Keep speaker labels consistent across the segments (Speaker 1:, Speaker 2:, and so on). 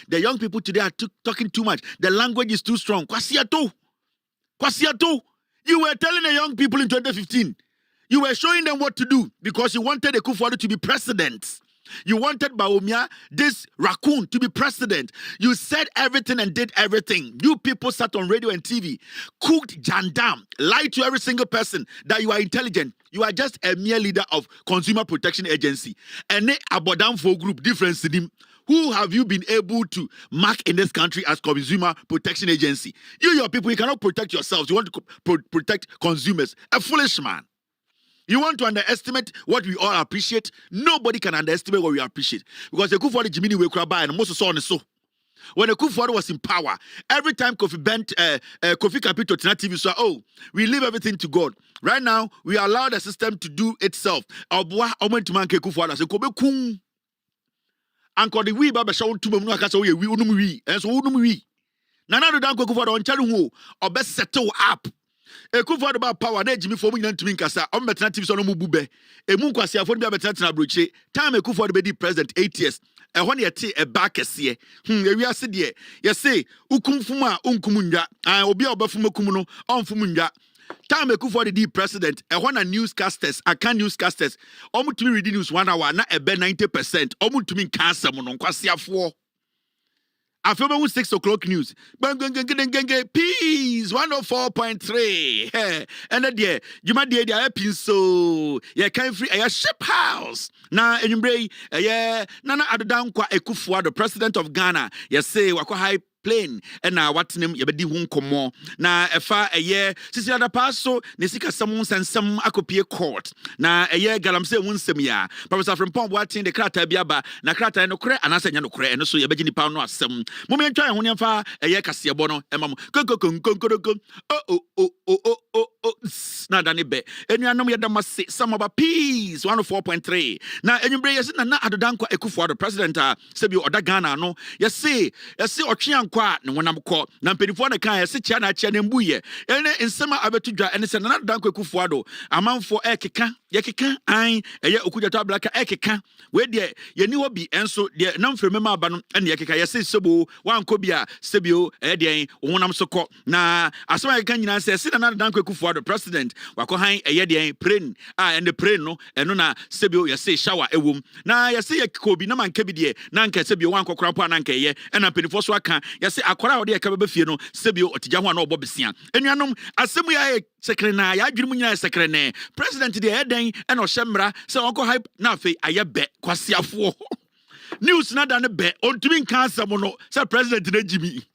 Speaker 1: The young people today are talking too much. The language is too strong. Kwasiato. You were telling the young people in 2015, you were showing them what to do because you wanted Akufo-Addo to be president. You wanted Bawumia, this raccoon, to be president. You said everything and did everything. You people sat on radio and TV, cooked jandam, lied to every single person that you are intelligent. You are just a mere leader of Consumer Protection Agency. And they abodam for group difference in him. Who have you been able to mark in this country as Consumer Protection Agency? Your people, you cannot protect yourselves. You want to protect consumers. A foolish man. You want to underestimate what we all appreciate? Nobody can underestimate what we appreciate. Because the Akufo-Addo Jimmy we Wekraba and most saw on the so. When the Akufo-Addo was in power, every time Kofi Capito Tina TV saw, oh, we leave everything to God. Right now, we allow the system to do itself. Obwa omen to man Akufo-Addo se kobe kum. Anko the we baba shaw to mum no aka say we unum we. And so unum we. Nana do dan Akufo-Addo on chale ho obe settle up. Akufo-Addo ba power na Jimmy for me to me nkasa on betena TV so no mu bube emu nkwasiafo no be betena broche time Akufo-Addo be di president 8 years e ho na yete e ba kese ewiase de ye say ukumfum a onkum ndwa obi a obafum akum no onfum ndwa time Akufo-Addo di president e ho na newscasters omutumi read news 1 hour na ebe 90% omutumi nka asem no nkwasiafo after 6 o'clock news. Peace 104.3. And then you might be a so yeah, kind free a ship house. Now, anyway, Nana Adodankwa Akufo-Addo, president of Ghana. Yes, say wako high plane and now what name yabedi won komo na efa eye sisi ada paso ne sika samun sansam akopie court na eye galamse wunsem ya Professor Frimpong Boatin de krata bia ba na krata no kore anasa nya no kore eno so yabegi nipa no asem mo me ntwa ho nemfa eye kasebo no emam konkonkonkonkonko na dane be enuanom yedamase samaba peace 104.3 na enyumbre yesi na Adodankwa Akufo-Addo president sebi oda Ghana no yesi otwe kwa ne wonam kɔ na mpenifo na kan yɛse chia na chia na mbuye ene nsema abetudwa ene se na Adodankwa Akufo-Addo amanfo ekeka yekeka an eye okudjata blaka ekeka we de yeni hobi enso de namfreme ma aba no ene yekeka yɛse sebo wanko bia sebio de wonam sokɔ na asema yeka nyina se se na Adodankwa Akufo-Addo president wako han eye de prain and the prain no eno na sebio yɛse shower ewom na yɛse yekobi na manka bi de na nka sebio wanko krampo na nka eye ena mpenifo so aka yɛse akora ode yeka beba fie no sebio otija ho na obo besia enuanom asemu ya sekrena ya adwiri mu nyina sekrene president de eden ena ohemra se onko hype na afi ayebe kwasiafo news na da ne be ontumi nka asem no se president na Jimmy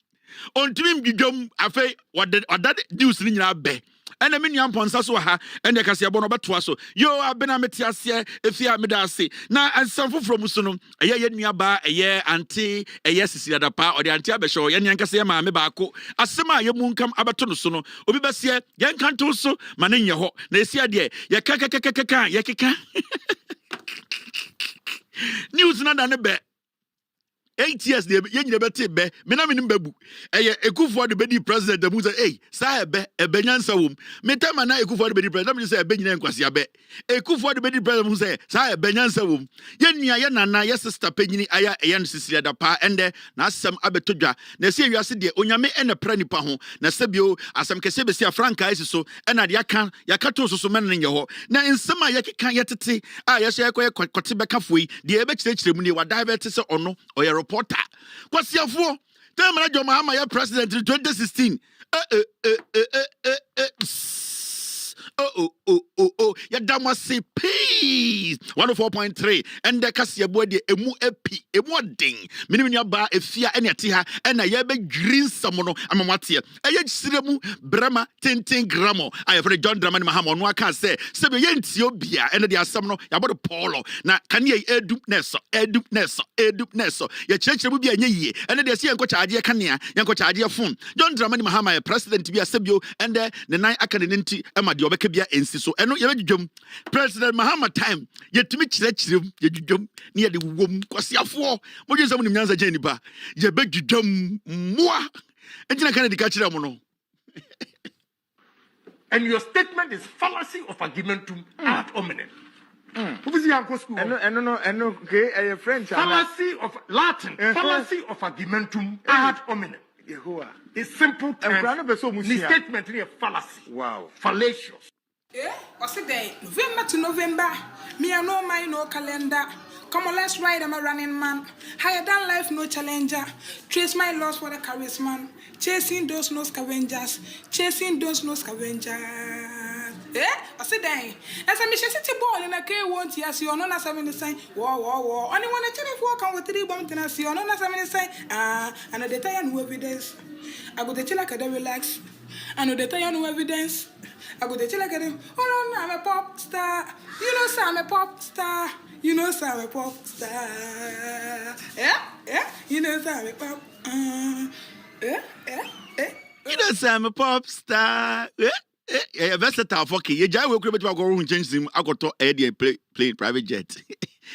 Speaker 1: ontumi mdwom afi wada news ni nyina be ena me nua mponsa so ha ena kase ebo no beto so yo abena meti ase efia me da ase na ansam foforo mu so no ye nua ba ye anti ye sisi da pa ode anti abehyo ye nyan kase ma me baako asema ye mu nkam abeto no so no obi besie ye nkanto so ma ne nye ho na esia de ye kakakakaka ye keka news na da ne be 8 years de yenyine beti be me na menim babu eye Akufo-Addo be di president mu say eh sa ebe nyansa wom me tema na Akufo-Addo be di president me say ebe nyina nkwase abe Akufo-Addo be di president mu say sa ebe nyansa wom ye nua ye nana ye sister panyini aya eye no sisire da pa ende na asem abetodwa na se wiase de onyame ene pra nipa ho na sebio asem kese be sia franka isi so ena de yaka to so men nye ho na nsema ye keka ye tete a ye so ye kote beka foi de ebe kirekire mu ne wa divert se ono oye reporter kwasiafo temana jo mahama ya president in 2016 ya damase peace 104.3 and the kasiabo de emu epi emu odin minimia ba efia ene ate ha ena ye be green samono amamate eye siremu brama 10 gramo ayefre John Dramani Mahama no aka se be ye ntie obia ene de asam no ya bodo polo na kan ye edu neso ye chirechire bia nya yie ene de se ye nkocha ade kanea ye nkocha ade fun John Dramani Mahama ye president bia sebio ende ne nan aka ne nti ema de obeka bia ensi so eno ye bedwom president Mahama time yetimi chirechirem ye dwom ne ye de wom kwasiafo mo je sam ni nyanza je nipa ye bedwom moa entina kan de ka chire mo no.
Speaker 2: And your statement is fallacy of argumentum ad hominem. Obviously, Uncle School.
Speaker 3: And okay, French.
Speaker 2: Fallacy of Latin, fallacy of argumentum ad hominem. It's simple terms. The statement is a fallacy.
Speaker 3: Wow.
Speaker 2: Fallacious.
Speaker 4: Yeah, what's the day? November to November. Me and no mind, no calendar. Come on, let's ride. I'm a running man. Higher than life, no challenger. Trace my loss for the charisman. Chasing those no scavengers. Chasing those no scavengers. Yeah, what's the day? As a mission city ball in a K won't yes, you're not as having the sign. War. Only one actually walk with 3 bumping as you're not as having the sign. And the day no evidence. I go to chill like a relax. I know the day no evidence. I go to chill like a oh no, I'm a pop star. You know, sir, I'm a pop star. You know, sir, I'm a pop star. Yeah. You know, sir, I'm a pop.
Speaker 1: You know, sir, I'm a pop star. Yeah, versatile for key. You jai we could go room change him. I got to Eddie plane private jet.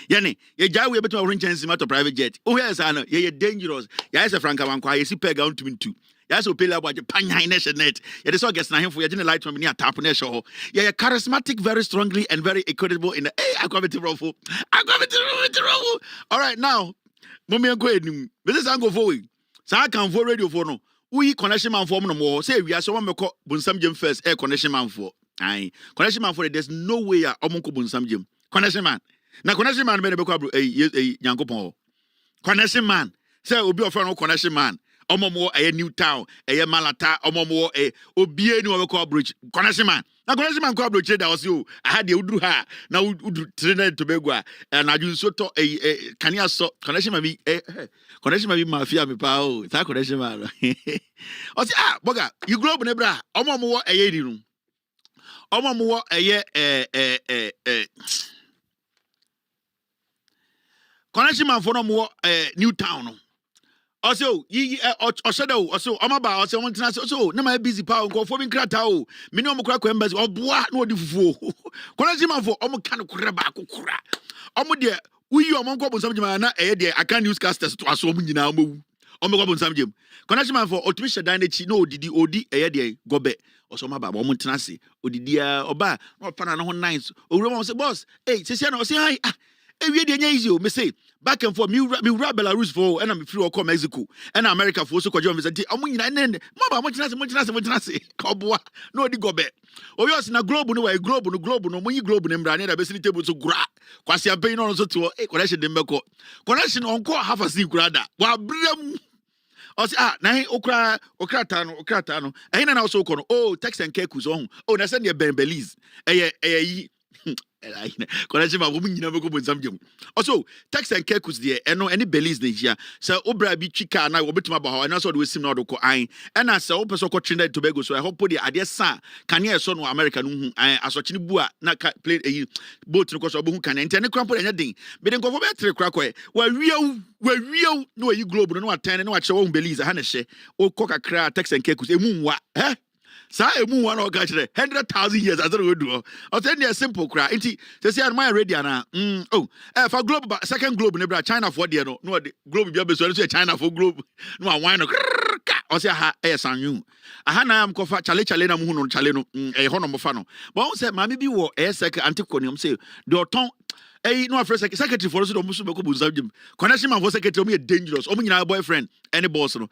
Speaker 1: Yani, you jai we better room change him out of private jet. Oh, yes, I know. You're dangerous. Yes, a frank one quiet. You peg out to me too. Yes, we pay about your panya in nation net. Yeah, this all gets now for your dinner light from near tap on show. Yeah, charismatic, very strongly and very equitable in the I got it to ruffle. All right, now, Mommy, I'm going. This is Uncle Foy. So I can for radio for no. We connection man for no more. Say we are someone me call Bunsam Jim first. Connection man for. Aye, connection man for. There's no way I omonko Bunsam Jim. Connection man. Now connection man me be call Yankopon. Connection man. Say obi offer no connection man. Omomo New Town, Malata, Omomo Obie no call bridge. Connection man. Now connection man call bridge that was you. I had the Udruha. Now Udu Trinidad Tobago and I do so to can you so connection man connection man mafia me pao. That connection man. O say boga you grow up in bra. Omomo di room. Omomo connection man for no more New Town. Also, also, I'm about also want to so no my busy power go for me krata minimum kra ko embassy oboa no odi fufu connection man for omo kan kra ba kokura omo de we you omo ko bonsam jima na de I can use casters to aso omo nyina omo ko bonsam jim connection man for automation dan echi no odi de gobe also ma ba omo tena se odidi oba no pa na no nice owura say boss hey say na say hi we dey easy o me say back and forth me Belarus for and I'm free or come Mexico and America for so kwajo me say omo nyina ne ma ba mo tena se oboa no di gobe o yo na globe no mo yi globe ne mra ne da be sini table so gura kwase apen no so to connection dem beko connection onko half a sea grada wa brem o say na okra ta no ehina na so ko no Tex and Kekus on na say ne Ben Belize yi connection ma woman nyina beko bonsam jam also Tex and Kekus there eno any Belize Nigeria so obra bi chika na obetuma ba ho na so de sim na odoko an and na so person ko Trinidad Tobago so I hope the ade sa kan ye so no America no hu asochini bu a na plane boat no ko so obo hu kan ente ne krampo enya den be den ko fo be tre kra kwa wa wiaw no yi globe no atene no ache wo Belize ha na hye o ko kakra Tex and Kekus emu nwa sa emu one or catch 100,000 years as we do. I tell you a simple cry. Inti say I my ready na. For globe second globe nebra China for there no the globe be so China for globe. No wine no. O say ha sanyu. Aha na am kofa chale na mu no chale no ho no mo fa no. But on say mama bi wo second anticonium say the oton no first secretary for us do musu beko bunza jim. Connection man for secretary o me dangerous. O mu nyina boyfriend any boss no.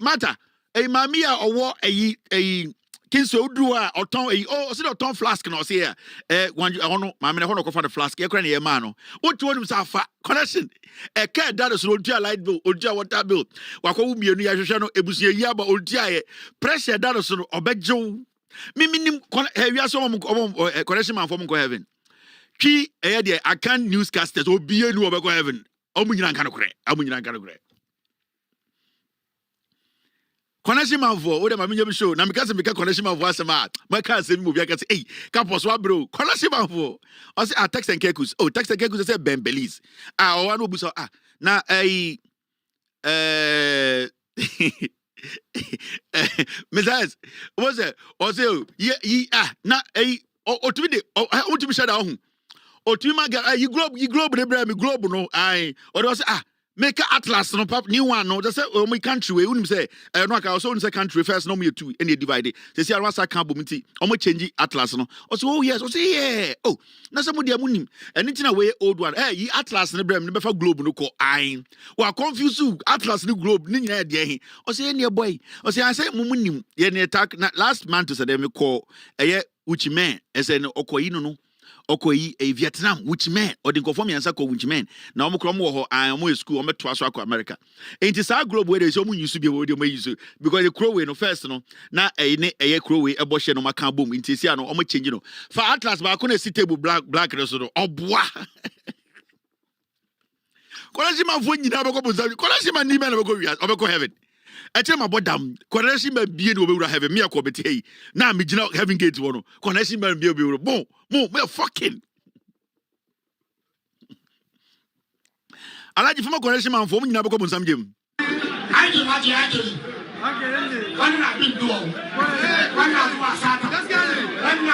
Speaker 1: Matter mami a owo Kinso do oton say oton flask no say one hono mama ne hono ko fa the flask e kra ne ma no otu onum sa fa connection ka that so otua light bill otua water bill wakọ mienu ya hwehwe no ebusia yi aba otua ye pressure that so no obejew miminim wi so connection man for go heaven twi dey I can newscasters obi enu obego heaven omunyina nka no kore connection man for o de ma menye show na because me ka connection man for asema ma ka asem mo bia ka say campus wa bro connection man for o say Tex and Kekus Tex and Kekus say Ben Belize o wa no bu so na Messias was it o say yi na o tumi de o tumi shada ho o tumi ma you globe de bra me globe no o de say make a atlas no pap new one no just say oh my country we unim say no aka also say country first no me two any divide say see anwa sa kan bomiti o mo change atlas no o say oh yes o say yeah oh na some dia munim anything na we old one yi atlas no brem no be fa globe no ko ain wa confuse you atlas no globe ni nyina de hin o say any boy o say I say munim ye ne attack last month say dem call which man say no okoyi no Okoyi a Vietnam which man or the conform answer called which man now mo I am school I'm to Aswako America. It is our globe where there's someone used to be able to use because the crow no first no now a crow a bush no macan boom in Tiziano or change no for Atlas but I couldn't see table black restaurant or bois. Kolashima for you never go Kolashima ni man go heaven. I tell my bottom, Konashima be able to have a mere committee. Now, me not having gates one. Konashima be able to we're fucking. I like you from a Konashima for me, never come on some gym.
Speaker 2: I do not yet. One not been doing. One not Satan. One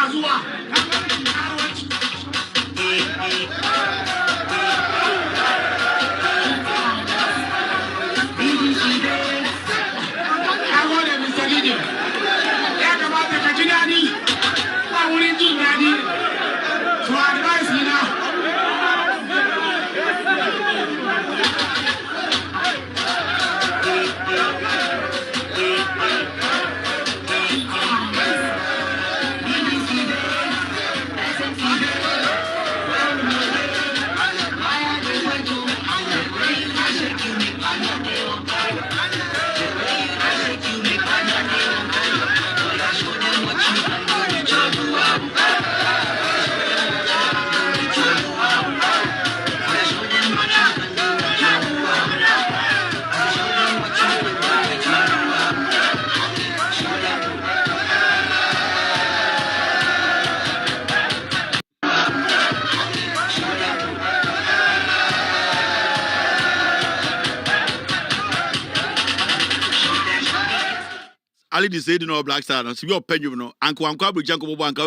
Speaker 1: Ali di say no black star no so be openyu no anko abru janko bobo anka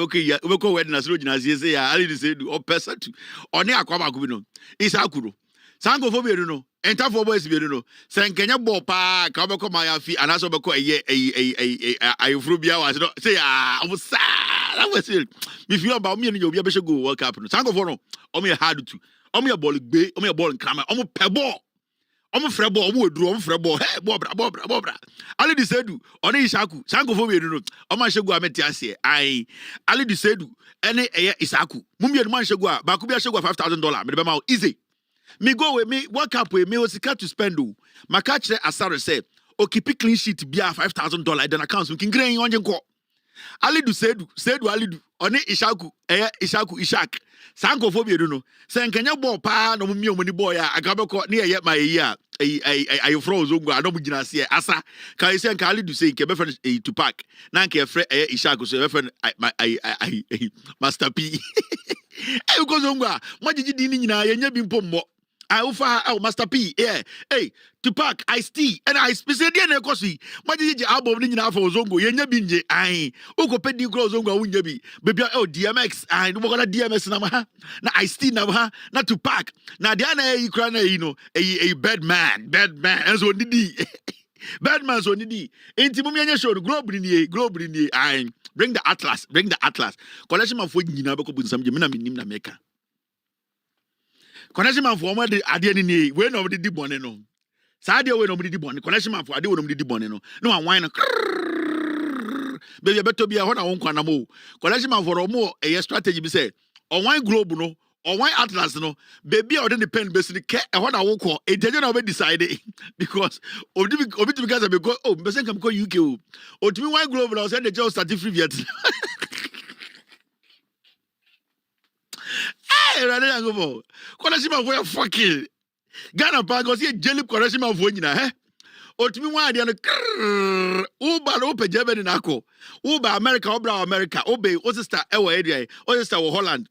Speaker 1: we ko wedding na so gina say ya Ali di say do opesa tu oni akwa ba ko bi no isa akuro sanko fo be no enta fo boys be no senkenya bo pa ka be ko ma ya fi anaso be ko ayefuru bia wa say ya omusa that was it me feel about me no obi be go world cup no sanko fo no o me hard to o me ball gbe o me ball nkrama o mo pe ball omo frebo omo weduru omo frebo hey bobra Ali di sedu oni Isaku sanko fo bedu no omo hyegu ameti ase ai Ali di sedu ene Isaku mumie no man hyegu a ba ko bi hyegu $5,000 me be ma easy me go we me work up we me osika to spend o maka kire asare say o keep clean sheet bia $5,000 then account so kin green onje nko Ali di sedu Ali di oni Isaku Ishak sanko fo bedu no senkenya bo pa no mumie omoni boy a agabeko ne ye ma yi a I froze zongo I don't begin see asa can you say can do say ke be friend to pack na ke frɛ Ishaku so be friend I Master P e go zongo a magigi di ni nyina ye nya bi mpommo I offer Master P yeah hey to pack Ice Tea and I specially na ekosi magigi album ni nyina for zongo ye nya bi nje ai ugo pedi kro zongo a wunya bi baby DMX ai no go na DMX na ma na Ice Tea na ma na to pack na dia na yi kra na yi no a bad man and so didi bad man so didi enti mum yenye show globe ni ai bring the atlas collection man for nyina be ko bunsam je me na minim na meka connection man for mo de ade ni we no de di bone no sa ade we no de di bone connection man for ade we no de di bone no no wan no baby beto bia ho na won kwana mo connection man for mo a strategy be say on wan globe no on wan atlas no baby or the pen basically ke e ho na wo ko e jeje na we decide because obi because be go oh be say come go UK o timi wan globe no say the just start free Vietnam hey rade yango bo konashima for fucking Ghana pa go see jelly konashima for nyina otimi wan ade no uba no pe jebe ni nako uba America obra America obe o sister e wo area o sister wo Holland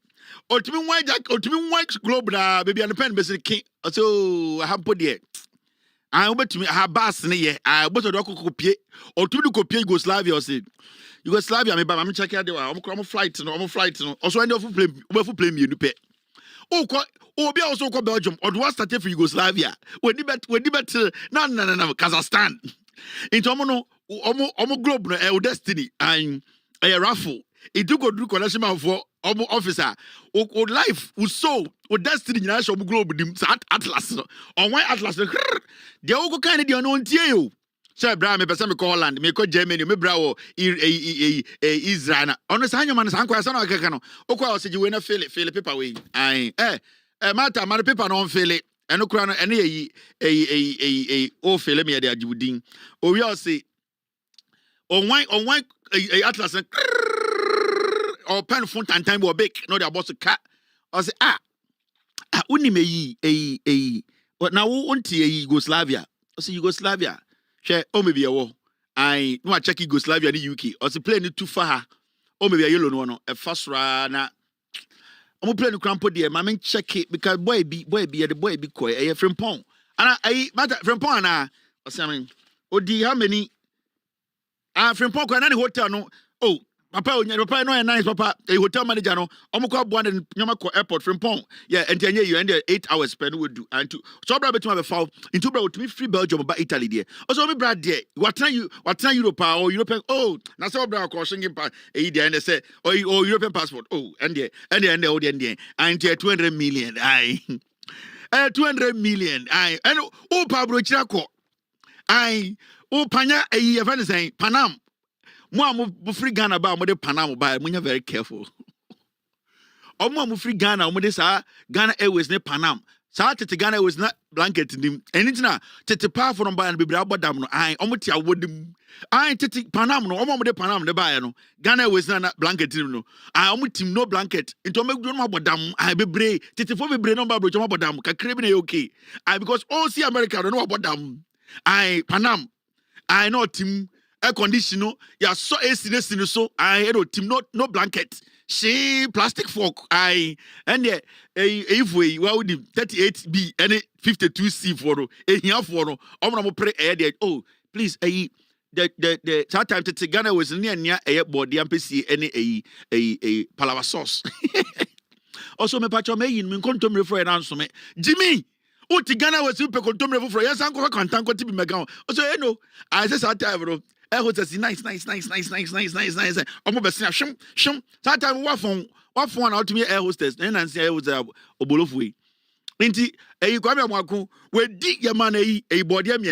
Speaker 1: otimi wan globe na baby an pen besi king so hampo de I obetumi ha bas ne ye I boto do kokopie otumi do kopie Yugoslavia me ba me check out the flight no oso end of plane we fu plane mi nu pe Obi also called Belgium, or was started for Yugoslavia. When you bet, no, Kazakhstan. Into Omo Globe, no, Destiny, and a raffle. It took a do collection for Omo officer. O life, o soul, o destiny, national globe, Atlas. On why Atlas, the Ogo kind of the unknown Tio. So, Bra, me person me call Holland, me call Germany, me bra Israel. On the sign of man's uncle, son of Cacano. Oko said you win a fill it paper way. Matter, my paper don't fill it. And no crown any oh fill me at the Judin. Oh, we all say on why Atlas or pen font and time or bake, not about to cat. I say, only me but now won't Yugoslavia. I say Yugoslavia. Share, maybe a war. I no check Yugoslavia the UK. Or say play it too far. Maybe a yellow one, a fast runner. I'm playing the crampo dear. My man check it because boy be the boy be quiet. I from Pong. And I matter from Pong na. Or something. Oh, how many? From Pong and any hotel no. Oh, papa no nice papa. A hotel manager no. Omoko born in Yamako Airport from Pong. Yeah, and then you end 8 hours spend would do. And to so brother to have a foul into brother to me free Belgium about Italy there. Also me brother there. What time Europe or European? Oh, now so brother crossing him pa. There and they say oh European passport. Oh, and there and 200 million. 200 million. And oh Pablo Chirako. Oh Panya saying Panam. Mo free Ghana ba mo de Panama ba mo very careful. Mo free Ghana mo de sa Ghana Airways ne Panam. Sa tete Ghana Airways na blanket nim. Eni na tete pa for no ba na bebra abodam no. Omo ti awodim. Tete Panam no omo de Panam de ba no. Ghana Airways na blanket nim no. Omo tim no blanket. Into me do no abodam. Bebre tete fo bebre no ba bro choma abodam. Kakre bi na okay. Because all see America no abodam. Panam. No tim air conditioner, ya so AC so I no team no blanket. She plastic fork and if we well with 38B and 52C for here for no pray there. Oh please the time to Ghana was near a body MPC any a palawa sauce. Also me patcho me in contom refer and answer me Jimmy. Oh, Ghana was super contom for yes, uncle can't tank to be megan. Also, you know, I said that time. I was nice. I'm over shum. That time, what phone out to me air hostess, and I say I was a bolofui. Inti, a Quabaku, where dig your man a body and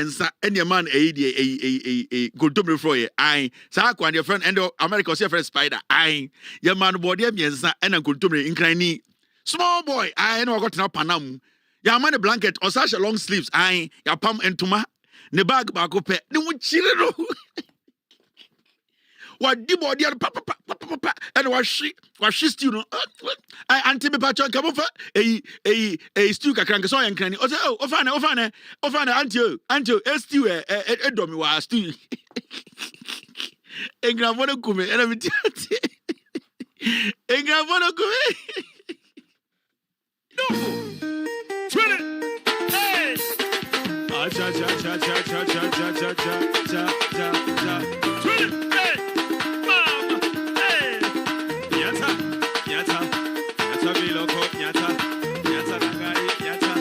Speaker 1: your man a good to for you. I, Sako and your friend, and America's your friend spider. I, your man body and a good to me inclining. Small boy, I know I got no Panam. Ya man blanket or such a long sleeves. Ya pam and tuma. Ne bag back up. No children. What the body and papa and was she still no? I anti me patch come over a stew crank so and cranny. Oh, ofane anti stew a domi was stew. En gravono come and I'm en gravono come. No. Hey! Cha. Hey! Mama! Hey! Nyata biloko, nyata nagari, nyata.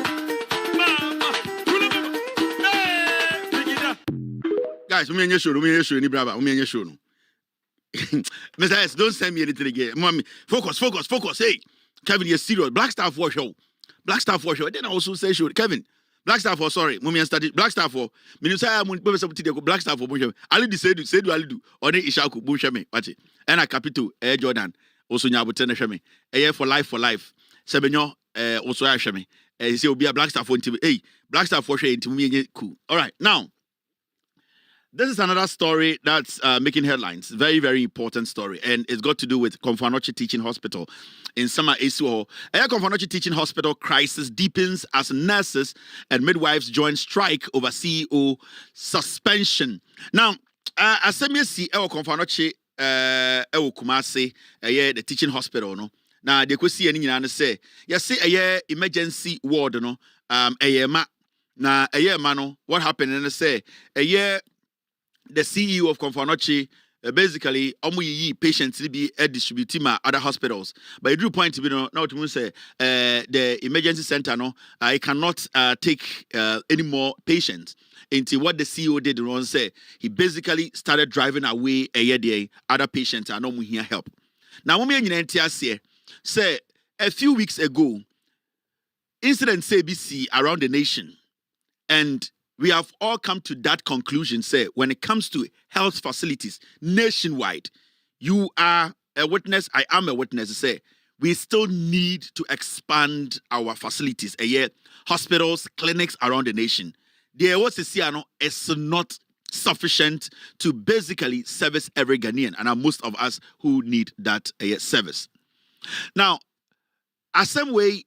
Speaker 1: Mama! Hey! Bigida. Guys, umenye show ni brava, umenye show no. Mr. S, don't send me anything again. Mommy, focus. Hey, Kevin, you're serious. Black Star for show. Then I also say show. Kevin, Black Star for sorry. Mummy started Black Star for. Minusa Black Star for Bunsham. Ali said Ali do. Or they Ishaku Bunshame. Watch it. And a capital Air Jordan. Also Nyabutene Shame. A year for life. Sebenyo also Ashame. He say will be a Black Star for hey, Black Star for shame to me cool. All right, now. This is another story that's making headlines. Very, very important story. And it's got to do with Komfo Teaching Hospital in Sama Esuho. Komfo Teaching Hospital crisis deepens as nurses and midwives join strike over CEO suspension. Now, as you see, Komfo Kumasi, the teaching hospital, no. Now, they could see any and say, yes, say a emergency ward, no. What happened? And they say, a year. The CEO of Komfo basically omu patients be distribute ma other hospitals. But it do point to be now to say the emergency center no I cannot take any more patients. Into what the CEO did was say he basically started driving away the other patients and no here help. Now when say a few weeks ago incidents ABC around the nation, and we have all come to that conclusion. Say when it comes to health facilities nationwide, you are a witness, I am a witness. Say we still need to expand our facilities, hospitals, clinics around the nation. The was is not sufficient to basically service every Ghanaian, and most of us who need that service. Now, a same way,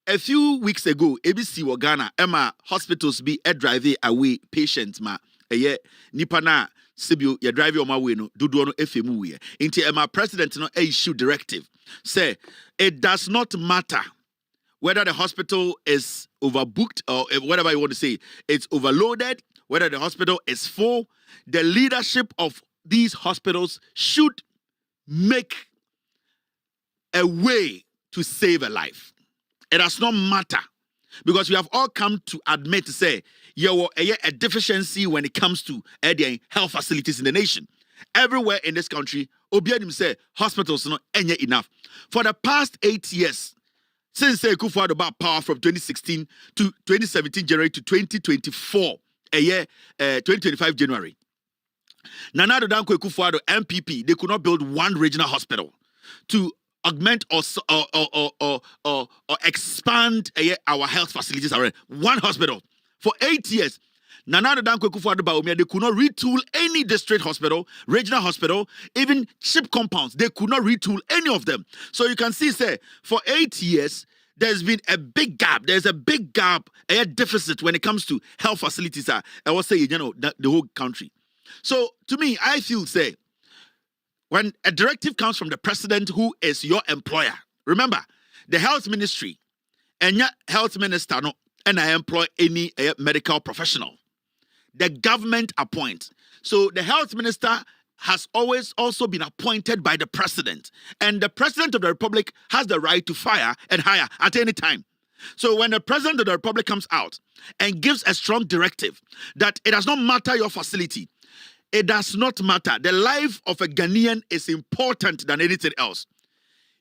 Speaker 1: a few weeks ago, ABC wa Ghana, Emma hospitals be driving away patients ma nipa na sibio ya drive your way no dudu no efemu ye. Inti Emma president no issue directive say it does not matter whether the hospital is overbooked or whatever you want to say, it's overloaded, whether the hospital is full, the leadership of these hospitals should make a way to save a life. It does not matter because we have all come to admit to say a deficiency when it comes to health facilities in the nation. Everywhere in this country, Obianim say hospitals not enough. For the past 8 years, since Kufuor about power from 2016 to 2017 January to 2024, 2025 January. Nana Addo Dankwa Kufuor MPP, they could not build one regional hospital to augment or expand our health facilities around one hospital. For 8 years, Nana Addo Dankwa Kufuor they could not retool any district hospital, regional hospital, even ship compounds. They could not retool any of them. So you can see, say, for 8 years, there's been a big gap. There's a big gap, a deficit when it comes to health facilities. I will say, the whole country. So to me, I feel, say, when a directive comes from the president who is your employer, remember, the health ministry and your health minister, no, and I employ any medical professional. The government appoints. So the health minister has always also been appointed by the president. And the president of the republic has the right to fire and hire at any time. So when the president of the republic comes out and gives a strong directive that it does not matter your facility, it does not matter. The life of a Ghanaian is important than anything else.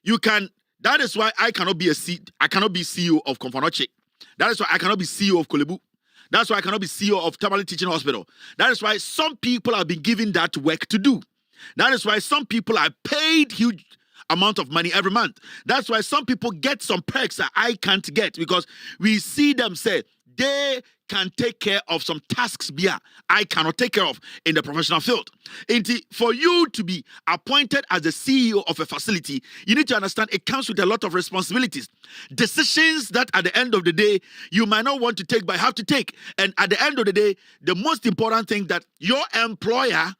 Speaker 1: That is why I cannot be CEO of Komfanoche. That is why I cannot be CEO of Kolebu. That's why I cannot be CEO of Tamale Teaching Hospital. That is why some people have been given that work to do. That is why some people are paid huge amount of money every month. That's why some people get some perks that I can't get because we see them say they can take care of some tasks I cannot take care of in the professional field. And for you to be appointed as the CEO of a facility, you need to understand it comes with a lot of responsibilities. Decisions that at the end of the day, you might not want to take, but have to take. And at the end of the day, the most important thing that your employer,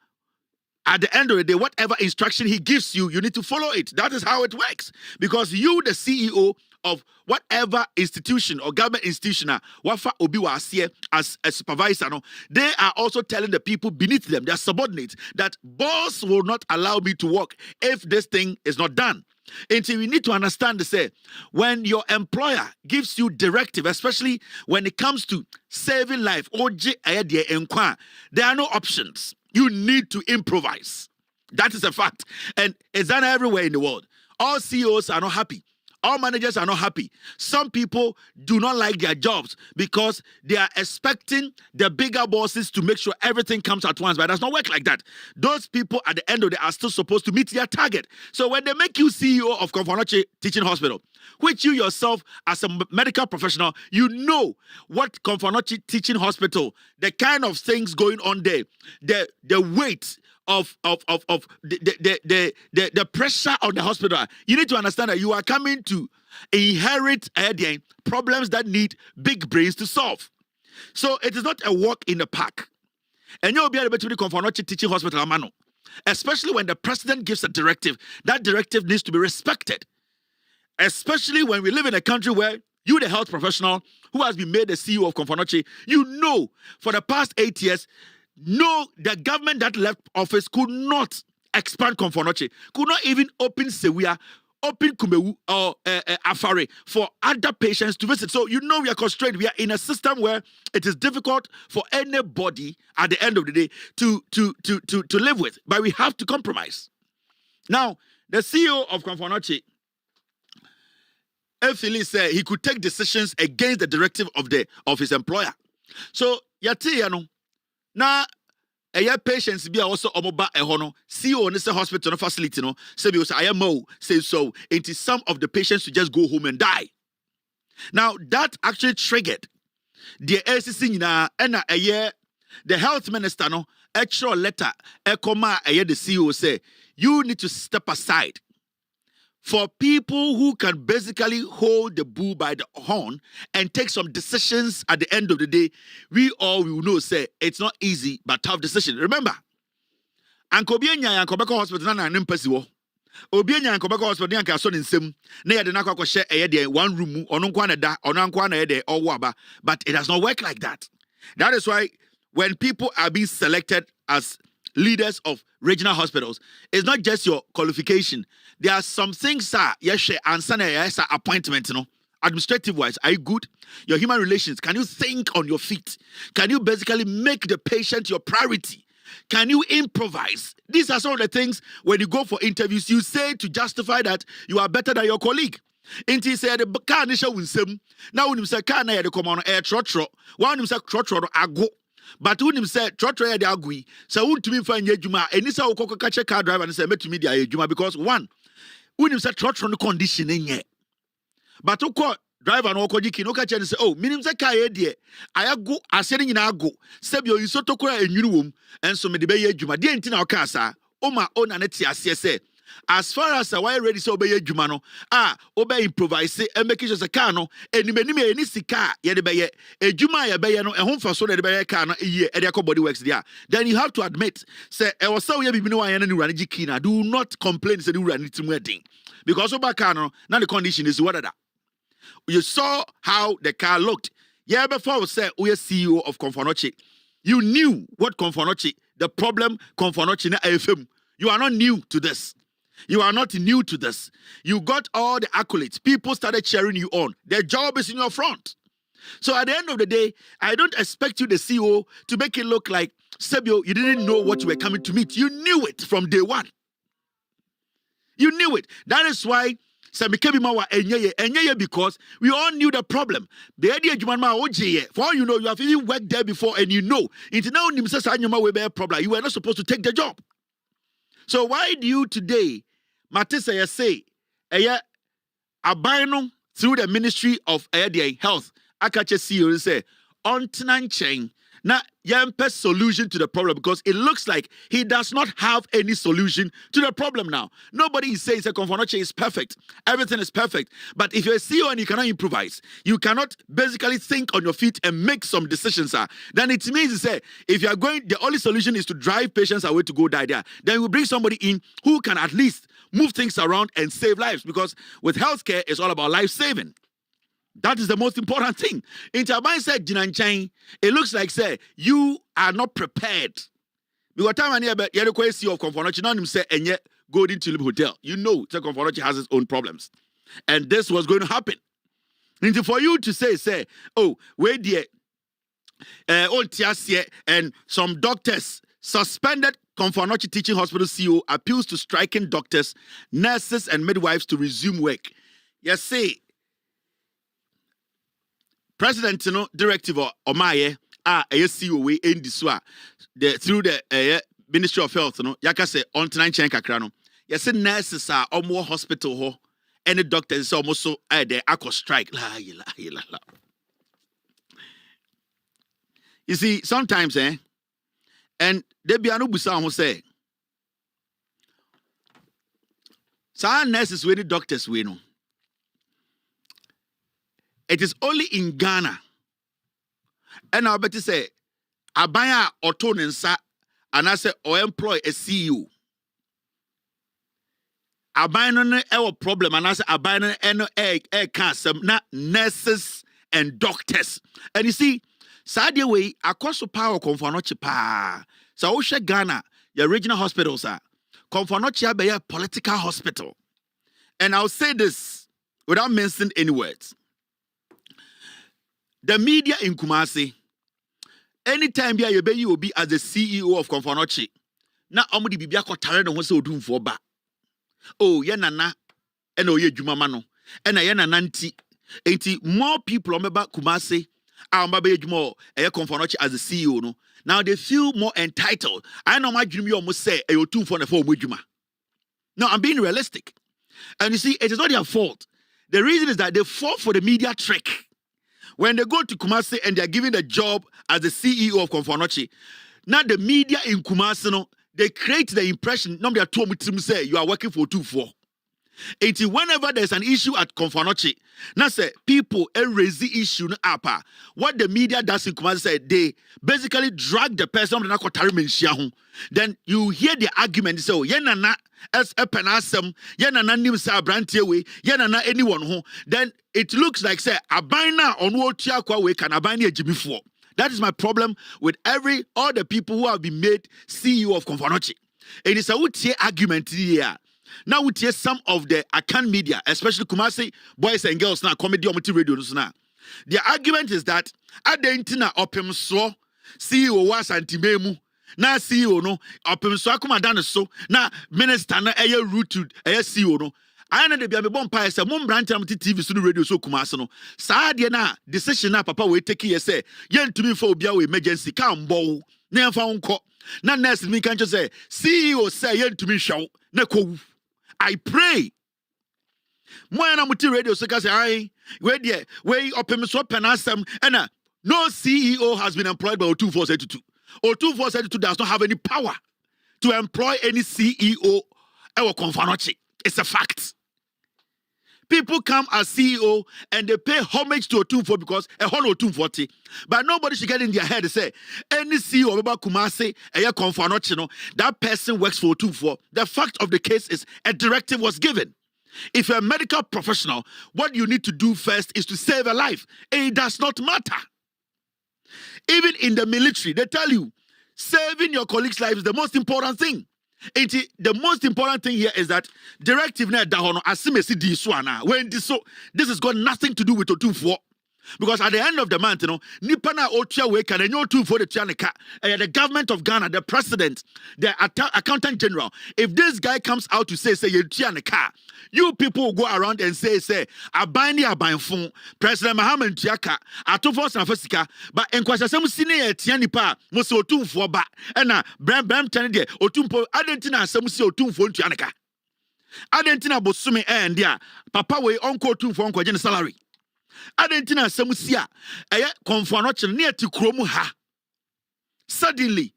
Speaker 1: at the end of the day, whatever instruction he gives you, you need to follow it. That is how it works. Because you, the CEO of whatever institution or government institution, wafa obi was as a supervisor, they are also telling the people beneath them, their subordinates, that boss will not allow me to work if this thing is not done. And so we need to understand to say, when your employer gives you directive, especially when it comes to saving life, there are no options. You need to improvise. That is a fact. And it's done everywhere in the world. All CEOs are not happy. All managers are not happy. Some people do not like their jobs because they are expecting the bigger bosses to make sure everything comes at once, but it does not work like that. Those people at the end of the day are still supposed to meet their target. So when they make you CEO of Komfanoche Teaching Hospital, which you yourself as a medical professional, you know what Komfanoche Teaching Hospital, the kind of things going on there, the weight of the pressure on the hospital. You need to understand that you are coming to inherit problems that need big brains to solve. So it is not a walk in the park. And you'll be able to Komfanoche Teaching Hospital, especially when the president gives a directive. That directive needs to be respected. Especially when we live in a country where you, the health professional who has been made the CEO of Komfanoche, you know for the past 8 years, no, the government that left office could not expand Komfonochi, could not even open Sewia, open Kumewu or Afare for other patients to visit. So we are constrained. We are in a system where it is difficult for anybody at the end of the day to live with. But we have to compromise. Now, the CEO of Komfonochi, Efili, said he could take decisions against the directive of his employer. So yati na patients be also omoba ehono CEO ne hospital no facility no say be say so into some of the patients to just go home and die. Now that actually triggered the ACC na the health minister no extra letter ekoma the CEO say you need to step aside. For people who can basically hold the bull by the horn and take some decisions at the end of the day, we all will know, say, it's not easy, but tough decision. Remember, Ankobienya and Kobeko Hospital na nimpesiwo. Obienya and Kobeko Hospital and Kason in Sim, near the Nako share a one room, or non-quana or waba, but it does not work like that. That is why when people are being selected as leaders of regional hospitals, it's not just your qualification. There are some things, yes, appointment, administrative wise. Are you good? Your human relations, can you think on your feet? Can you basically make the patient your priority? Can you improvise? These are some of the things when you go for interviews, you say to justify that you are better than your colleague. Inti said the car nisha winsem. Now when you say car na the common air trotro, one him say trotro ago. But when him say trotro the agui, so won't to me find juma and this how catch a car driver and say met to me the juma because one when him say trotro no condition in yet. But okay, driver no kojiki no catch and say oh minim say car here I go asering in ago sebio you so tokura and you and so me the be juma the entina okasa oma ona neti asese. As far as why ready so obey jumano obey improvise and make sure car no enime any sika ye de beye ejuma ye beye no ehon fa so de beye car no ye e body works there. Then you have to admit say e was so ye bibi no wan na ura ni kina do not complain say ura ni timu edin because oba car no now the condition is what that you saw how the car looked. Yeah, before we say we are CEO of Komfonochi, you knew what Komfonochi, the problem Komfonochi na AFM. You are not new to this. You are not new to this. You got all the accolades. People started cheering you on. Their job is in your front. So at the end of the day, I don't expect you, the CEO, to make it look like, Sebio, you didn't know what you were coming to meet. You knew it from day one. You knew it. That is why, because we all knew the problem. The idea for all you know, you have even worked there before and you know. You were not supposed to take the job. So why do you today, Matissa, say, abino through the Ministry of Health, Akache CEO say, on chain, na yampe solution to the problem because it looks like he does not have any solution to the problem now. Nobody is saying Komfonochi is perfect. Everything is perfect. But if you're a CEO and you cannot improvise, you cannot basically think on your feet and make some decisions, then it means to say, if you are going, the only solution is to drive patients away to go die there. Then we bring somebody in who can at least move things around and save lives because with healthcare, it's all about life saving. That is the most important thing. Interban said, it looks like, say, you are not prepared. Because time and you're CEO of Komfonochi, none of them say, and yet Golden Tulip Hotel. You know, Komfonochi has its own problems. And this was going to happen. And for you to say, oh, where the and some doctors suspended Komfonochi Teaching Hospital CEO appeals to striking doctors, nurses, and midwives to resume work. Yes, say, President directive or Omaye CEO we in this through the Ministry of Health yaka say on tonight chen kakra no yes nurses are more hospital ho any doctors almost so they akọ strike la. You see sometimes and they be anu busa ho say sa nurses we the doctors we no. It is only in Ghana. And I'll bet you say, Abaya or Tonensa, and I say, or employ a CEO. Abaya no problem, and I say, Abaya no cancer, not nurses and doctors. And you see, Sadia way, across power confonochi pa. So Osha Ghana, your regional hospitals are confonochi be a political hospital. And I'll say this without mentioning any words. The media in Kumasi, anytime you will be as the CEO of Confonochi, na omudi bibia ko tare no se odum fo ba. Oh, ye nana, ena oye dwuma no, ena ye nana nti. Enti more people omeba Kumasi, amba be dwuma e Confonochi as the CEO no. Now they feel more entitled. I know my dream you almost say e odum fo na fo dwuma. No, I'm being realistic. And you see, it is not their fault. The reason is that they fall for the media trick. When they go to Kumasi and they are given a job as the CEO of Confonochi, now the media in Kumasi, no, they create the impression, no, they are told to say you are working for 2-4. Until whenever there's an issue at Confonochi, now say people raise the issue up. What the media does in Kumasi say, they basically drag the person. Then you hear the argument. Say, oh, yenana as a penasem, yenana nim sa brantiwe, yenana anyone who. Then it looks like say abina on what tiakwa we can abina Jimmy for. That is my problem with all the people who have been made CEO of Confonochi. And it's a argument here. Now we hear some of the Akan media, especially Kumasi boys and girls now, comedy on radio now. The argument is that Adentina opem so CEO was antimemu. Na CEO no opem so akumadana so na minister na eye rooted CEO no. I know the be bompa say mom branch am TV so radio so Kumasi no. Saa de na decision na papa we take here say yentumi for obia we emergency can bow na emfa unko. Na nurse me kan say CEO say yentumi hwaw na ko. I pray. Moana muti radio so say I we open so penasem and no CEO has been employed by 2472. 2472 does not have any power to employ any CEO or Confonochi. It's a fact. People come as CEO and they pay homage to 2-4 because a whole 240. But nobody should get in their head and say any CEO about Kumasi a Confonochi, no, that person works for 2-4. The fact of the case is a directive was given. If you're a medical professional, what you need to do first is to save a life. It does not matter. Even in the military, they tell you saving your colleague's life is the most important thing. The most important thing here is that directive na dahono asimesi di swana. When this has got nothing to do with 2-4. Because at the end of the month, nipa na otua we can enyo 2-4 the tianeka. The government of Ghana, the president, the accountant general. If this guy comes out to say you tianeka, you people will go around and say abani abanfun President Muhammad Tiaka atofo sanfasika but enkwasasem sine tianipa mo se 2-4 ba na bram tane de otumpo adentina asem se 2-4 tianeka adentina bosumi dia papa we onko 2-4 onko salary. Adentina Samusia, Confonochi near to Kromu ha. Suddenly,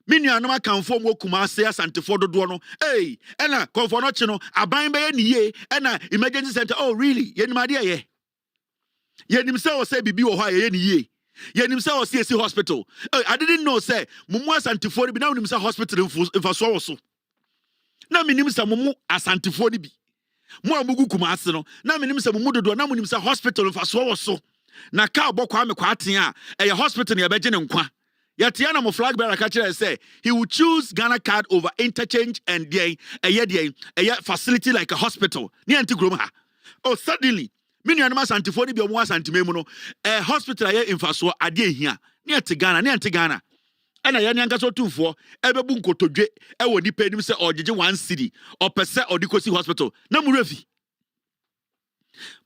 Speaker 1: Minyanama can form Kumasi as Antifodo Duono. Hey, Ena Confonochi no, Abain Bay ye, Ena emergency center. Oh, really? Yen my dear ye. Yen himself say Bibi or High ye. Yen himself CSC hospital. I didn't know, say, Mumuas Antifodo be now himself hospital if I saw so. Now, Minimsa Mumu as Antifodo be. Mo amugu Kumasi no na menim se mumu do na munim se hospital fa so na ka obokwa me kwaten a hospital ne beje ne nkwa yatia na mo flag bearer ka kire say he will choose Ghana card over interchange and facility like a hospital ne anti grom ha. Oh, suddenly minu anama santifo bi omo asantimemu no hospital aye infaso ade ehia ne anti Ghana ana ya ne angaso 2-4 ebebu nkotodwe ewo nipa enim se ojeje 1 city opese odikosi hospital na murefi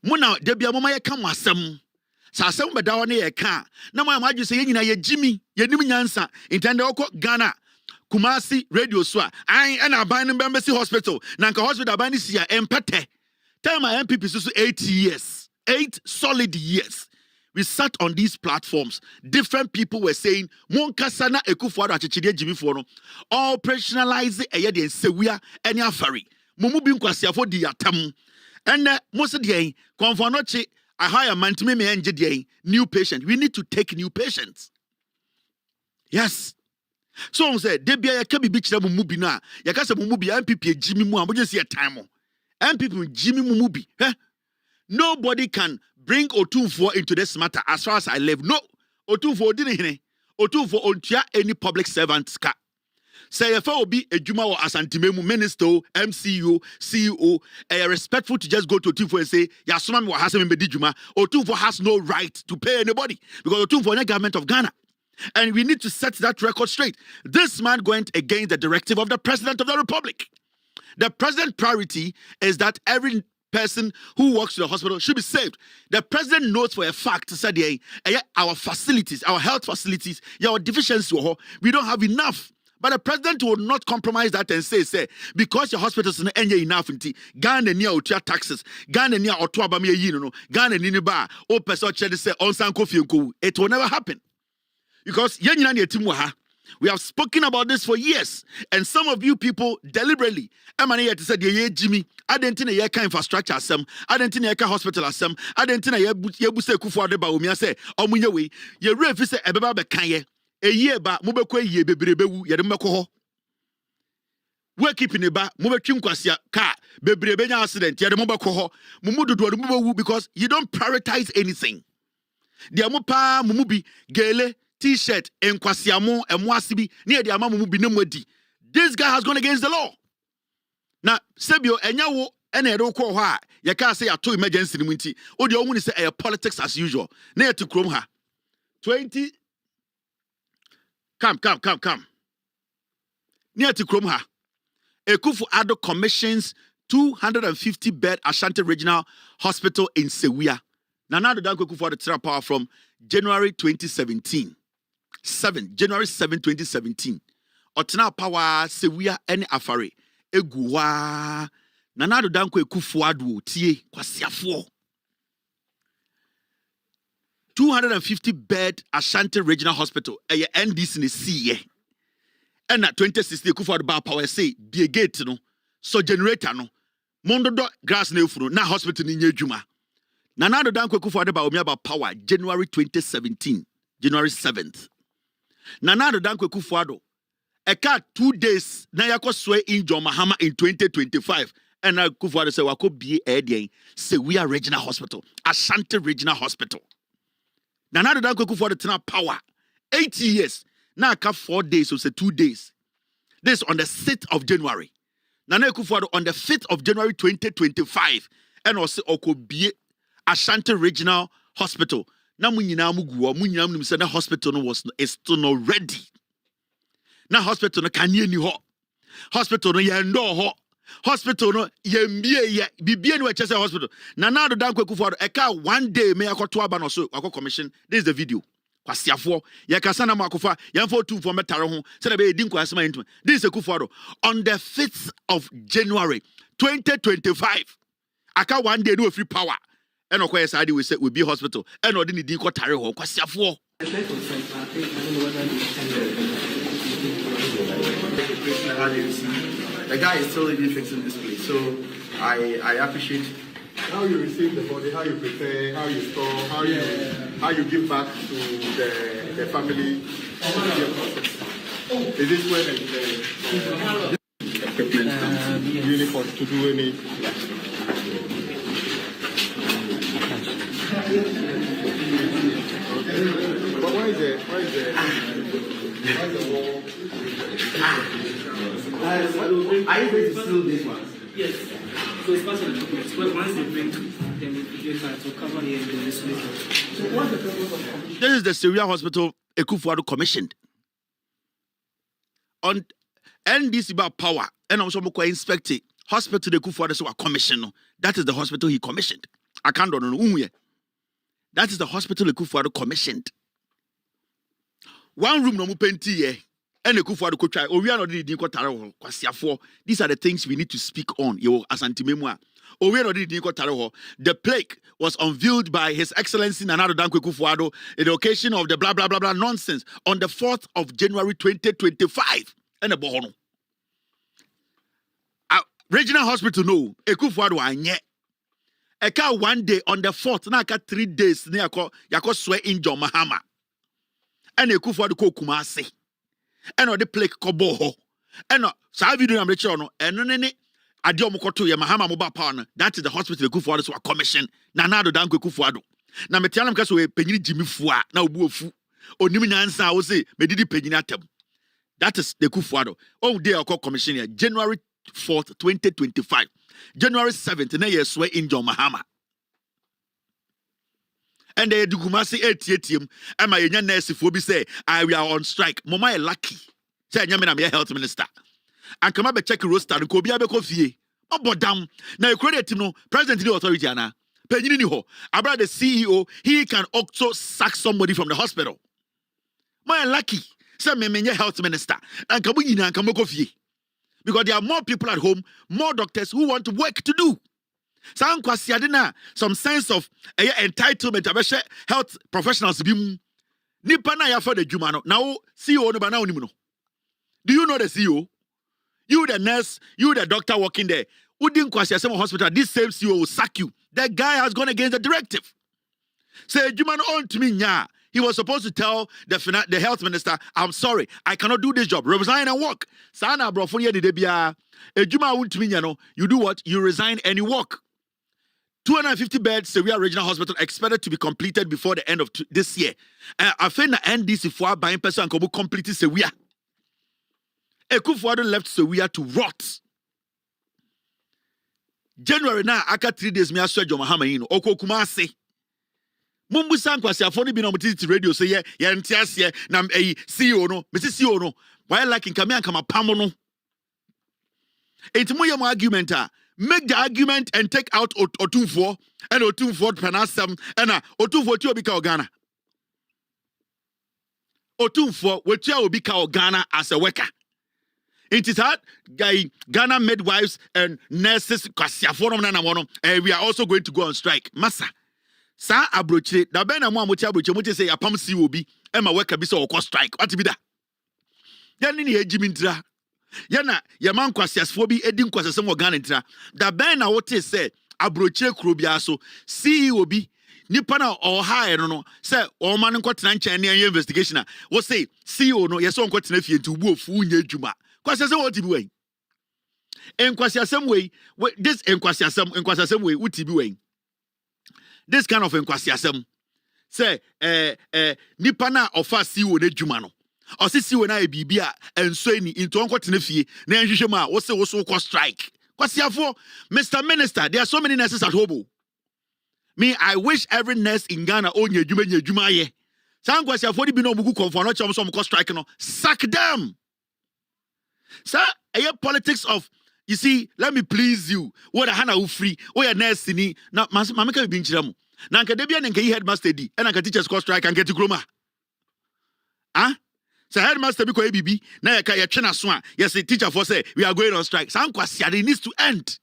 Speaker 1: muna de bia mama ye ka mo asem sa asem beda wo ne ye ka na mo amaju se ye nyina ye jimi ye nim nyansa intende okọ Ghana Kumasi radio so ana aban no bembesi hospital na nka hospital aban ni sia empete time MPP so 8 years 8 solid years. We sat on these platforms. Different people were saying, Monkasana Ekufuado Achichide Jimmy Fono, operationalize a yedi and Sewia and Yafari. Mumubi Nkwasiafo di Yatam. And most of the Confonochi, I hire man to me and new patient. We need to take new patients. Yes. So I said, Debia Yakabi Beach Mumubi na. Yakasa Mumubi, MPP Jimmy Mu, I'm just here time. MPP Jimmy Mumubi. Nobody can bring 2-4 into this matter as far as I live. No, Otufo odini hene. Otufo ontua any public servant ka. Say if I will be a Juma or Asantimemu minister, MCU, CEO, respectful to just go to Otufo and say, Yasumam wa hasem mbedi Juma. Otufo has no right to pay anybody because Otufo is the government of Ghana. And we need to set that record straight. This man went against the directive of the President of the Republic. The President's priority is that every person who works in the hospital should be saved. The President knows for a fact that our facilities, our health facilities, our deficiencies, we don't have enough. But the President will not compromise that and say, because your hospitals are not enough, Ghana near Otia taxes, Ghana near Otuaba me yino, Ghana niniba, o person say on sanko fienko. It will never happen. Because we have spoken about this for years, and some of you people deliberately, Emmanuel said, "Ye Jimmy, I didn't think ye can infrastructure some, I didn't think ye can hospital some, I didn't think ye buse kufu de ba umia say, omunye we, ye refi say ebeba be kan ye, a year ba mubekwe ye bebrebewu ye de meko ho. We keep in ba mubetwim kwasia car bebrebe nya accident ye de mubeko ho, mumududu de mubewu because you don't prioritize anything. Dia mo pa mumubi gele T-shirt and kwasiamo and mwasibi near the amamu binumwedi. This guy has gone against the law. Now, Sebio enyawo ene do ko ha ya ka say ato emergency ni munti. O de omu ni say politics as usual. Na to krom ha. 20 Come. Near to krom ha. Ekufu-Addo commissions 250 bed Ashanti Regional Hospital in Sewia. Nana Addo Dankwa Ekufu-Addo Tira Power from January 2017. January 7, 2017. Otena Power Sewia ene afare. Eguwa. Nana Addo Dankwa Ekufu-Addo tie kwasiafo. 250 bed Ashanti Regional Hospital. Eye NDC ne siye. And at 2016 Ekufu-Addo ba power say die gate no. So generator no. Mondo do grass ne ufuru na hospital ni nyejuma. Nana Addo Dankwa Ekufu-Addo ba omi about power January 2017. January 7th. Nana Addo Dankwa Ekufu-Addo. Eka 2 days na yako swe in John Mahama in 2025. And now Ekufu-Addo say wako biye edien Sewia Regional Hospital. Ashanti Regional Hospital. Nana Addo Dankwa Ekufu-Addo tena power. 8 years. Now aka 4 days, so say 2 days. This on the 6th of January. Nana Ekufu-Addo on the 5th of January 2025. And also oko biye Ashanti Regional Hospital. Na munyina muguwa munyina mnimse na hospital no was still not ready. Na hospital no kanye ni ho. Hospital no yendo ho. Hospital no yembie ye bibie ni wechese hospital. Nana Addo Dankwa Ekufu-Addo eka 1 day me akoto aba no so akọ commission. This is the video. Kwasiafo ye kasa na makofa yemfo tu for metare ho se na be edi nkwasema yentuma. This is Ekufu-Addo on the 5th of January 2025. Aka 1 day no free power. And of course, I will say will be hospital. And or didn't go tarry home. Kwasiafo.
Speaker 3: The guy is still even fixing this place, so I appreciate
Speaker 2: How you receive the body, how you prepare, how you store, how you give back to the family. Is this where the equipment comes? Uniform to do any? But why is the wall?
Speaker 3: Are you going to steal this one?
Speaker 5: Yes. So it's part of the documents. But once they bring them, they try to cover here in the solution.
Speaker 3: So what's the purpose of commission?
Speaker 1: This is the Sewia Hospital Ekufu-Addo commissioned. On NDC about power, and also inspected hospital the Ekufu-Addo so a commission. That is the hospital he commissioned. I can't know. That is the hospital Ekufu-Addo commissioned. One room no mupenti ye. And Ekufu-Addo could try. We are not doing Kwasiafo. These are the things we need to speak on. Yo, asantimemwa. We are not doing The plaque was unveiled by His Excellency Nana Addo Dankwa Ekufu-Addo in the occasion of the blah blah blah blah nonsense on the 4th of January 2025. And the Bohono. Regional Hospital no Ekufu-Addo anye. Eka 1 day on the 4th. Na aka 3 days. Ne yako swear in John Mahama. And Ekufu-Addo ko Kumasi. And the plaque kobo ho. And sa video na mreche ono. Eno nene adi omukoto ye Mahama mobile power. That is the hospital Ekufu-Addo so a commission. Nana Addo Dankwa Ekufu-Addo. Na metiana mkaso we penyini Jimmy Fua na obu ofu. onimi nyansa wo say medidi panyina atem. That is the Kufuado. Oh, they are called commission here. January 4th, 2025. January 7th, na year swear in John Mahama. And they do Kumasi ATM. And my young nurse if we say, we are on strike. Mama lucky. Say, I'm a health minister. And come up and check the roster. And Kobe Abe Kofi. Oh, but damn. Now you credit him, no president of the authority. About the CEO, he can also sack somebody from the hospital. My lucky. Say, me health minister. And Kabuina and Kamokofi. Because there are more people at home, more doctors who want work to do. Some sense of entitlement of health professionals. Nipa na ya for the Jumano. Now, CEO no bana unimuno. Do you know the CEO? You the nurse, you the doctor working there. Udin Kwasiasemo Hospital, this same CEO will sack you. That guy has gone against the directive. Say Jumano on to me, nya. He was supposed to tell the health minister, I'm sorry, I cannot do this job. Resign and work. Sana brofonia de debia. Ejuma won't mean you do what? You resign and you work. 250 beds, Sevilla Regional Hospital expected to be completed before the end of this year. I think the NDC for buying person and Kobu completed Sevilla. Ekufuado left Sevilla to rot. January now, after 3 days, me aswa John Mahama in Oko Kumasi. Mumbu Sankwasi afoni bi na mutiti radio say ye ntiase na CEO no me CEO no why like in kame ankama pamo no entimu yam argument make the argument and take out Otumfo and Otumfo penasem and Otumfo ti obi ka Ghana Otumfo wetua obi ka Ghana as a worker. It is hard guy Ghana midwives and nurses kwasi afoni na wono we are also going to go on strike massa. Sa abrochire da ben na mo amochi abrochire mo te say apam si obi e ma worker bi so okọ strike what be da ya ni ejimi ntira ya na ya man kwasiasfo bi edi nkwasasem Ghana ntira da ben na wote say abrochire kuro bia so CEO bi nipa na ọha no no say o man nkotena nchen na investigation a wo say CEO no yeso nkotena fie nti ubu ofu nya adwuma kwasasem wo tibi wen enkwasiasem we this enkwasiasem we utibi wen. This kind of enkwasiasem say nipa na ofa siwo na dwuma no o se siwo na bibia enso ni into onko tenafie na nhwehwem a wo se wo so ko strike kwasiafo. Mr. Minister, there are so many nurses at home. Me, I wish every nurse in Ghana onye dwuma ye san kwasiafo di bi no mugu konfo no chom so ko strike no sack them. Sir, politics of you see, let me please you. What a hana u free. Oh, your nurse ni. Na mamika bi nchira mu. Na nka debia nka yi headmaster di. E na nka teachers call strike and get to groma. Ah? So headmaster bi ko ABB. Na ya twena so a. Yes, the teacher for say we are going on strike. San kwasi it needs to end.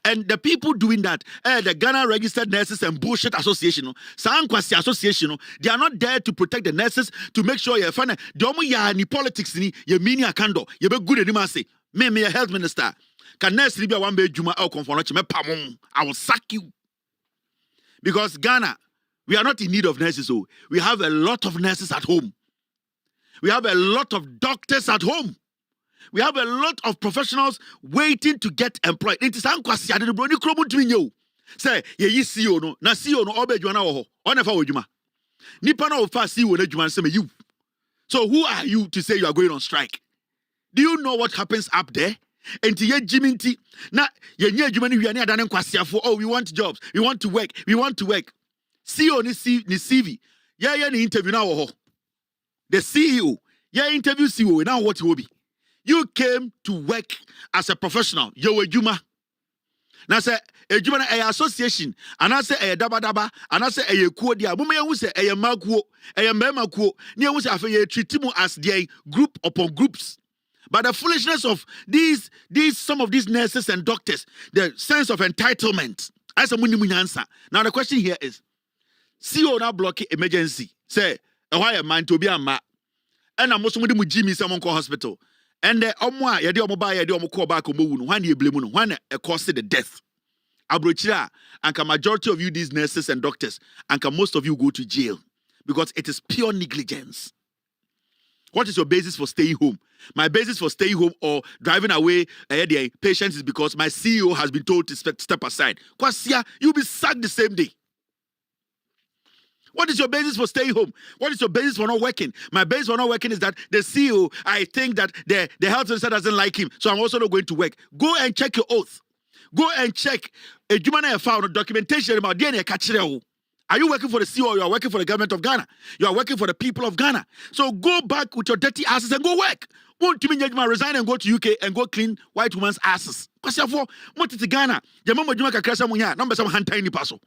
Speaker 1: And the people doing that, the Ghana Registered Nurses and Bullshit Association, San kwasi association, they are not there to protect the nurses to make sure you're fine. Domo ya ni politics ni ye mini akando. Ye be good anima say. Me a health minister. Can nurse libya one be juma out confonochi me pamon. I will sack you. Because Ghana, we are not in need of nurses. So we have a lot of nurses at home. We have a lot of doctors at home. We have a lot of professionals waiting to get employed. It is ankwasi ade bro ni kromo twin yo. Say ye CEO no, na CEO no obe dwana wo ho. Onefa wo dwuma. Nipa na ofa CEO na dwuma say me you. So who are you to say you are going on strike? Do you know what happens up there? Enti ye jiminti na ye nye adwuma ni wiane adane nkwasiafo. Oh, we want jobs. We want to work. We want to work. CEO ni CV. Ye ni interview na wo ho. The CEO, ye interview CEO now what you will be. You came to work as a professional. You were juma. Now say a juma na association. And I say a daba. And I say a kuo dia. Mumaya who say a makuo, a mema kuo. Nia who say a treat him as their group upon groups. But the foolishness of these some of these nurses and doctors, the sense of entitlement. As a muni answer. Now the question here is, CEO now block emergency. Say, why a man to be a ma? And I'm also with Jimmy Samon Hospital. And the omwa yadi omoba yadi omoko back omo when you blame when a cause the death. Abrochira and majority of you these nurses and doctors and most of you go to jail because it is pure negligence. What is your basis for staying home? My basis for staying home or driving away the patients is because my CEO has been told to step aside. Kwasia, you'll be sacked the same day. What is your basis for staying home? What is your basis for not working? My basis for not working is that the CEO, I think that the health minister doesn't like him, so I'm also not going to work. Go and check your oath. Go and check a human found documentation about DNA. Are you working for the CEO or you are working for the government of Ghana? You are working for the people of Ghana. So go back with your dirty asses and go work. Want to resign and go to UK and go clean white woman's asses. Because therefore, what is Ghana? The mama Juma Kakrasa Munya, number some hand tiny paso.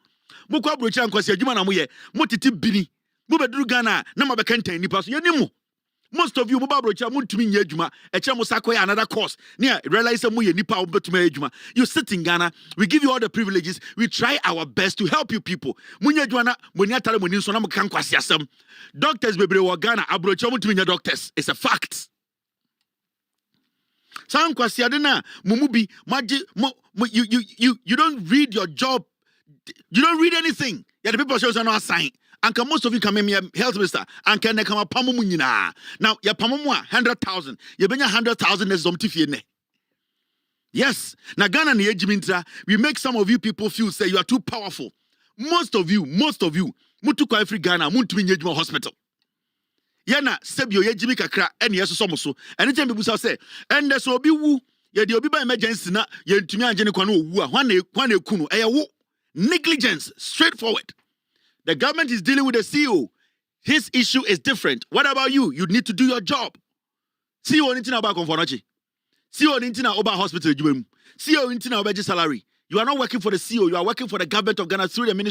Speaker 1: Mukwa Brucha and Kwasia Juma Namuye, Motiti Bini, Mubadru Ghana, number Bekanta in Nipaso, Yanimu. Most of you, Mubabro Chamun to me, Yejuma, a Chamusako, another course. Near realize some way Nipa Betumejuma. You sit in Ghana, we give you all the privileges, we try our best to help you people. Munya Juana, Munyatara Munisonam Kankwasiasam. Doctors, baby, Ghana, Abro Chamun to me, doctors. It's a fact. Sam Kwasiadena, Mumubi, you don't read your job. You don't read anything. Yeah, the people shows are not assigned. And most of you come in here, health minister, and can they come up pamumunina. Now, ya pamumwa 100,000. You bring 100,000 as zomtifine. Yes. Now Ghana ni ejimintra, we make some of you people feel say you are too powerful. Most of you, mutu kwa every Ghana, muntu minjejuma hospital. Yana sebio yejimi kakra eni yeso somoso. Anytime people say, and there's obi wu, ye di obi ba emergency na ye ntumi anjene kwa no wu a hwane kunu eya wo. Negligence, straightforward. The government is dealing with the CEO. His issue is different. What about you? You need to do your job. CEO nintina about conformachi. CEO nintina about hospital. CEO nintina about salary. You are not working for the CEO. You are working for the government of Ghana through the ministry.